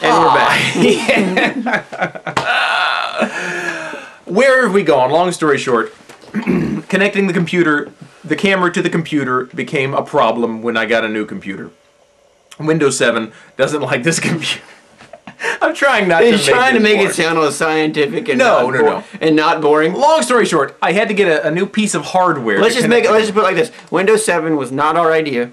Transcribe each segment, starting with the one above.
And we're back. Where have we gone? Long story short, connecting the camera to the computer became a problem when I got a new computer. Windows 7 doesn't like this computer. I'm trying not to make it. He's trying to make it sound all scientific and and not boring. Long story short, I had to get a new piece of hardware. Let's just put it like this. Windows 7 was not our idea.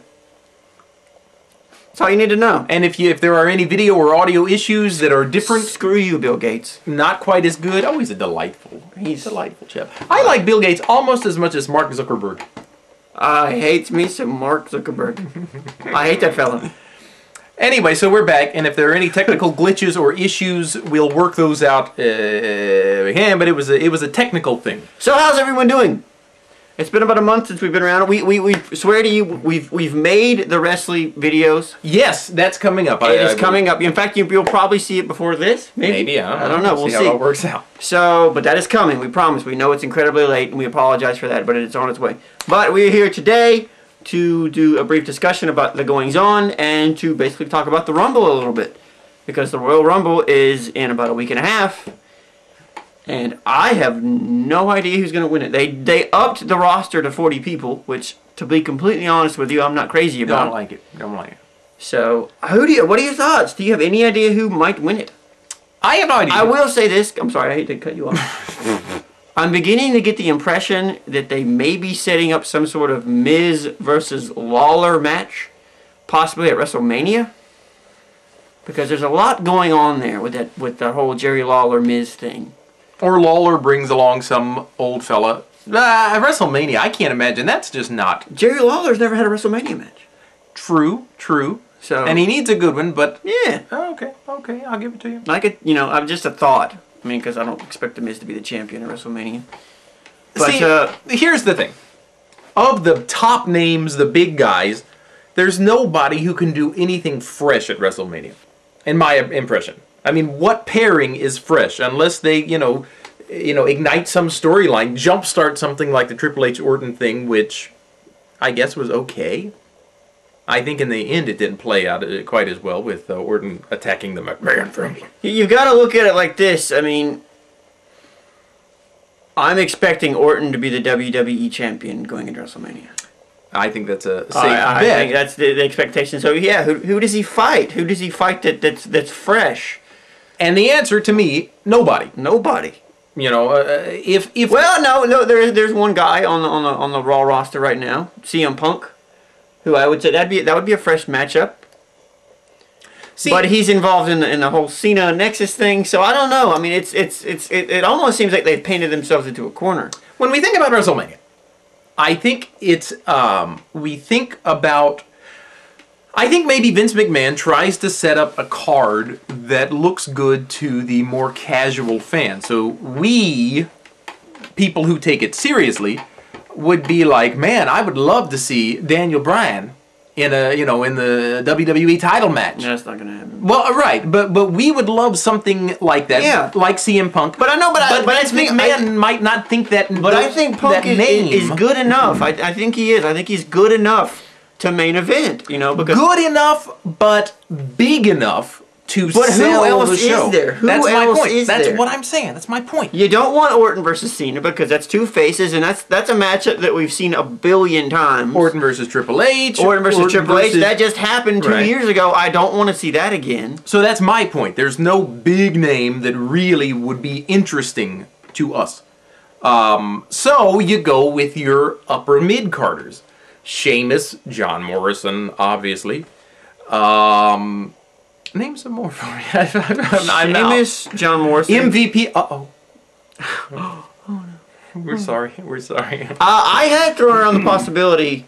That's all you need to know. And if there are any video or audio issues that are different, screw you, Bill Gates. Not quite as good. Oh, he's a delightful chap. I like Bill Gates almost as much as Mark Zuckerberg. I hate me some Mark Zuckerberg. I hate that fella. Anyway, so we're back, and if there are any technical glitches or issues, we'll work those out. But it was a technical thing. So how's everyone doing? It's been about a month since we've been around. We swear to you, we've made the Wrestlies videos. Yes, that's coming up. It is coming up. In fact, you'll probably see it before this. Maybe I don't know. We'll see how it works out. So, but that is coming. We promise. We know it's incredibly late, and we apologize for that, but it's on its way. But we're here today to do a brief discussion about the goings-on and to basically talk about the Rumble a little bit, because the Royal Rumble is in about a week and a half. And I have no idea who's going to win it. They upped the roster to 40 people, which, to be completely honest with you, I'm not crazy about. Don't like it. So, what are your thoughts? Do you have any idea who might win it? I have no idea. I will say this. I'm sorry, I hate to cut you off. I'm beginning to get the impression that they may be setting up some sort of Miz versus Lawler match, possibly at WrestleMania. Because there's a lot going on there with the whole Jerry Lawler Miz thing. Or Lawler brings along some old fella. WrestleMania, I can't imagine. That's just not. Jerry Lawler's never had a WrestleMania match. True. So, and he needs a good one, but yeah. Oh, okay, I'll give it to you. I'm just a thought. I mean, because I don't expect The Miz to be the champion at WrestleMania. But, see, here's the thing. Of the top names, the big guys, there's nobody who can do anything fresh at WrestleMania, in my impression. I mean, what pairing is fresh? Unless they, ignite some storyline, jumpstart something like the Triple H Orton thing, which I guess was okay. I think in the end it didn't play out quite as well with Orton attacking the McMahon family. You've got to look at it like this. I mean, I'm expecting Orton to be the WWE champion going into WrestleMania. I think that's a safe bet. I think that's the expectation. So yeah, who does he fight? Who does he fight that's fresh? And the answer to me, nobody. Nobody. If no, there's one guy on the Raw roster right now, CM Punk, who I would say that would be a fresh matchup. See, but he's involved in the whole Cena Nexus thing, so I don't know. I mean, it almost seems like they've painted themselves into a corner. When we think about WrestleMania, I think I think maybe Vince McMahon tries to set up a card that looks good to the more casual fan. So we, people who take it seriously, would be like, man, I would love to see Daniel Bryan in the WWE title match. No, that's not gonna happen. Well, right, but we would love something like that, yeah, like CM Punk. But I know, but I think McMahon might not think that. But I think Punk is good enough. I think he is. I think he's good enough to main event, because good enough, but big enough to sell the show. But who else is there? That's my point. That's what I'm saying. That's my point. You don't want Orton versus Cena because that's two faces, and that's a matchup that we've seen a billion times. Orton versus Triple H. Orton versus Triple H. That just happened 2 years ago. I don't want to see that again. So that's my point. There's no big name that really would be interesting to us. So you go with your upper mid-carders. Sheamus, John Morrison, obviously. Name some more for me. Sheamus, John Morrison. MVP. Uh-oh. Oh, no. We're sorry. I had thrown around the possibility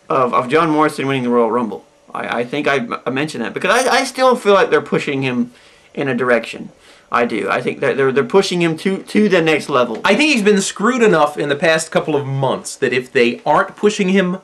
of John Morrison winning the Royal Rumble. I think I mentioned that because I still feel like they're pushing him in a direction. I do. I think that they're pushing him to the next level. I think he's been screwed enough in the past couple of months that if they aren't pushing him...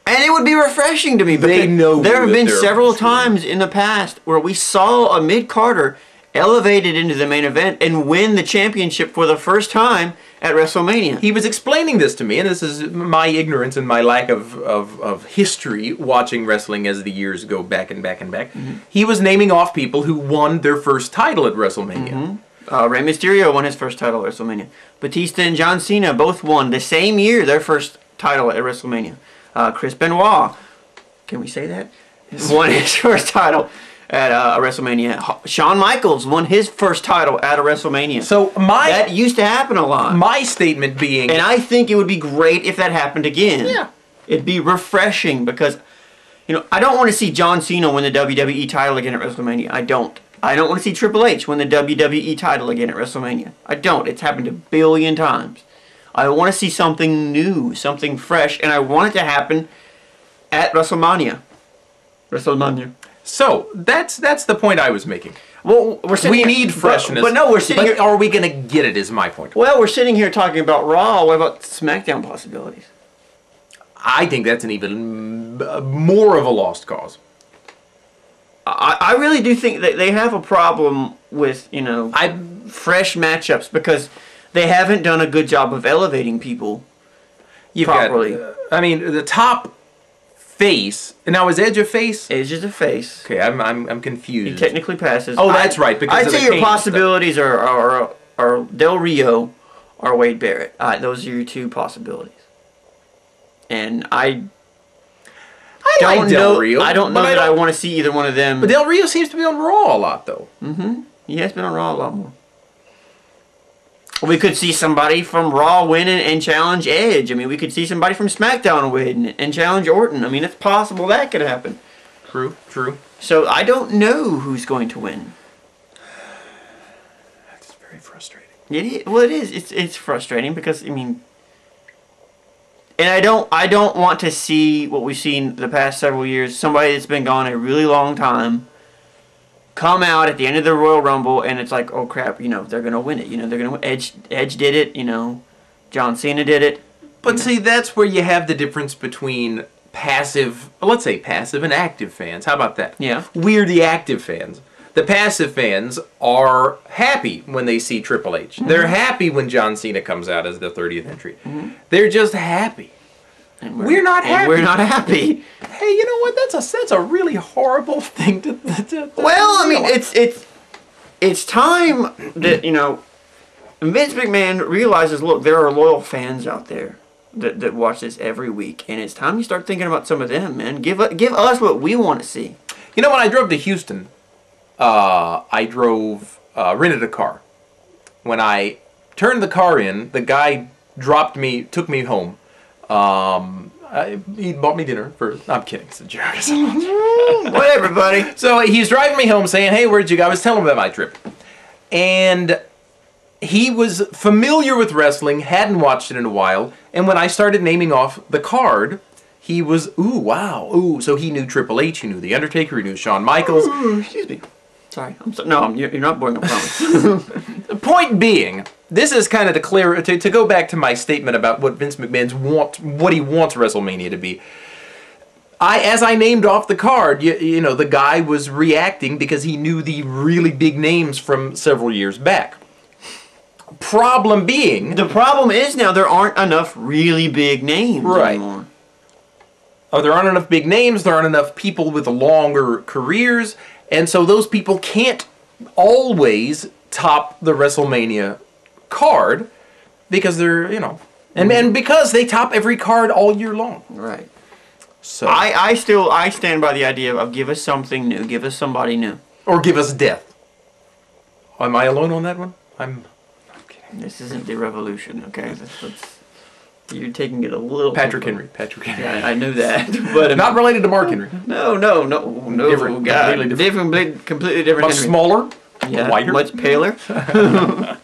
And it would be refreshing to me because there have been several times in the past where we saw a mid-carder elevated into the main event and win the championship for the first time at WrestleMania. He was explaining this to me, and this is my ignorance and my lack of history watching wrestling as the years go back and back and back. He was naming off people who won their first title at WrestleMania. Rey Mysterio won his first title at WrestleMania. Batista and John Cena both won the same year their first title at WrestleMania. Chris Benoit, can we say that? Won his first title at WrestleMania. Shawn Michaels won his first title at a WrestleMania. So that used to happen a lot. My statement being... And I think it would be great if that happened again. Yeah. It'd be refreshing because, you know, I don't want to see John Cena win the WWE title again at WrestleMania. I don't. I don't want to see Triple H win the WWE title again at WrestleMania. I don't. It's happened a billion times. I want to see something new, something fresh, and I want it to happen at WrestleMania. So, that's the point I was making. Well, we need freshness. But no, we're sitting here... Are we going to get it is my point. Well, we're sitting here talking about Raw. What about SmackDown possibilities? I think that's an even more of a lost cause. I really do think that they have a problem with, you know, fresh matchups because they haven't done a good job of elevating people properly. I mean, the top face. Now, is Edge a face? Edge is a face. Okay, I'm confused. He technically passes. Oh, that's right. Because I'd say your possibilities are Del Rio or Wade Barrett. Those are your two possibilities. And I don't know that I want to see either one of them. But Del Rio seems to be on Raw a lot, though. He has been on Raw a lot more. We could see somebody from Raw win and challenge Edge. I mean, we could see somebody from SmackDown win and challenge Orton. I mean, it's possible that could happen. True. So I don't know who's going to win. That's very frustrating. Well, it is. It's frustrating because, I mean... And I don't want to see what we've seen the past several years. Somebody that's been gone a really long time come out at the end of the Royal Rumble and it's like, oh crap, you know, they're gonna win it. You know, they're gonna win. Edge did it. You know, John Cena did it. But see, that's where you have the difference between passive, let's say passive and active fans. How about that? Yeah. We're the active fans. The passive fans are happy when they see Triple H. They're happy when John Cena comes out as the 30th entry. They're just happy. And we're not happy. We're not happy. Hey, you know what? That's a really horrible thing to well, I mean, it's time that, you know, Vince McMahon realizes, look, there are loyal fans out there that watch this every week, and it's time you start thinking about some of them, man. Give us what we want to see. You know, when I drove to Houston, I rented a car. When I turned the car in, the guy took me home. He bought me dinner first. No, I'm kidding. It's a joke. Whatever, buddy. So he's driving me home saying, hey, where'd you go? I was telling him about my trip. And he was familiar with wrestling, hadn't watched it in a while. And when I started naming off the card, he was, ooh, wow. Ooh, so he knew Triple H, he knew The Undertaker, he knew Shawn Michaels. Ooh, excuse me. Sorry. You're not boring, I promise. The point being, this is kind of to go back to my statement about what Vince McMahon's what he wants WrestleMania to be. As I named off the card, you know, the guy was reacting because he knew the really big names from several years back. Problem being... The problem is now there aren't enough really big names anymore. Oh, there aren't enough big names, there aren't enough people with longer careers, and so those people can't always top the WrestleMania card because they're, you know, and because they top every card all year long. Right. So I stand by the idea of give us something new, give us somebody new, or give us death. Am I alone on that one? I'm kidding. This isn't the revolution, okay? You're taking it a little. Patrick Henry. Yeah, I knew that, but not related to Mark Henry. No. Different, God, completely different. Much smaller. Yeah, whiter. Much paler. Not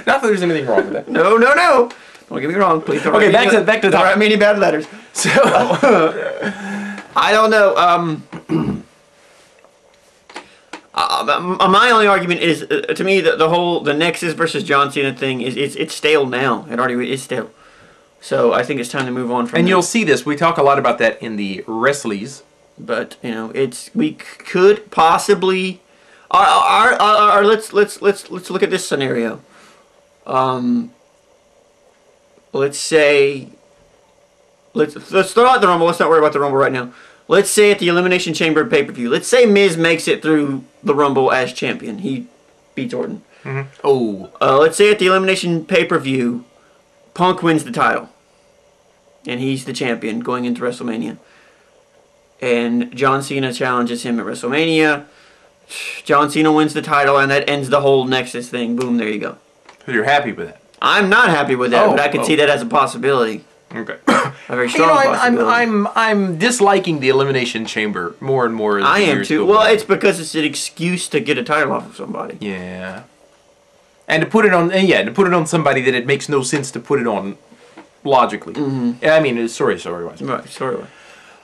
that there's anything wrong with that. No. Don't get me wrong, please. Don't okay, back to the Don't write me any bad letters. So I don't know. My only argument is, to me, the Nexus versus John Cena thing it's stale now. It already is stale. So I think it's time to move on from. And that. you'll see this. We talk a lot about that in the Wrestlies. But you know, we could possibly Let's look at this scenario. Let's say, let's throw out the Rumble. Let's not worry about the Rumble right now. Let's say at the Elimination Chamber pay-per-view. Let's say Miz makes it through the Rumble as champion. He beats Orton. Mm-hmm. Oh. Let's say at the Elimination pay-per-view, Punk wins the title. And he's the champion going into WrestleMania. And John Cena challenges him at WrestleMania. John Cena wins the title, and that ends the whole Nexus thing. Boom, there you go. So you're happy with that? I'm not happy with that, but I could see that as a possibility. Okay. A very strong possibility. I'm disliking the Elimination Chamber more and more as the years too. go Well, by. it's because it's an excuse to get a title off of somebody. Yeah. And to put it on somebody that it makes no sense to put it on logically. Mm-hmm. I mean, story-wise. Right, story-wise.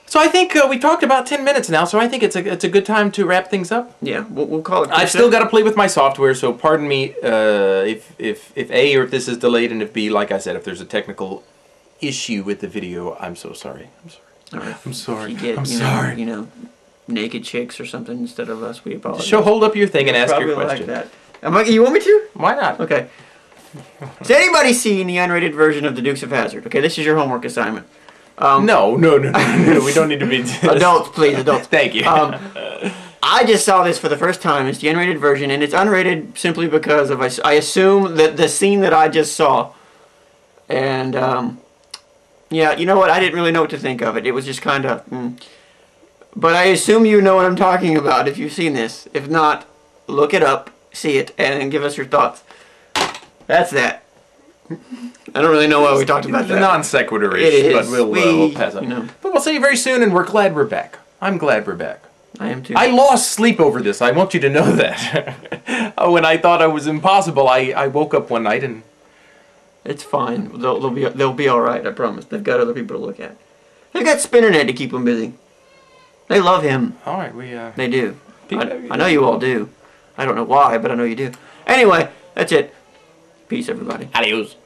So I think we talked about 10 minutes now, so I think it's a good time to wrap things up. Yeah, we'll call it. I've still got to play with my software, so pardon me if A, or if this is delayed, and if B, like I said, if there's a technical issue with the video, I'm so sorry. All right. I'm sorry. If you get, I'm sorry. Naked chicks or something instead of us, we apologize. So hold up your thing and ask your question. Like that. You want me to? Why not? Okay. Has anybody seen the unrated version of the Dukes of Hazzard? Okay, this is your homework assignment. No, we don't need to be... Adults, please, adults. Thank you. I just saw this for the first time. It's the unrated version, and it's unrated simply because of, I assume, that the scene that I just saw. And, yeah, you know what? I didn't really know what to think of it. It was just kind of... But I assume you know what I'm talking about if you've seen this. If not, look it up, see it, and give us your thoughts. That's that. I don't really know why we talked about that. Non sequitur-ish, it is. But we'll pass on. But we'll see you very soon, and we're glad we're back. I'm glad we're back. I am too. I lost sleep over this. I want you to know that. When I thought I was impossible, I woke up one night and... It's fine. They'll be all right. I promise. They've got other people to look at. They've got Spinnernet to keep them busy. They love him. All right, They do. I know you all do. I don't know why, but I know you do. Anyway, that's it. Peace, everybody. Adios.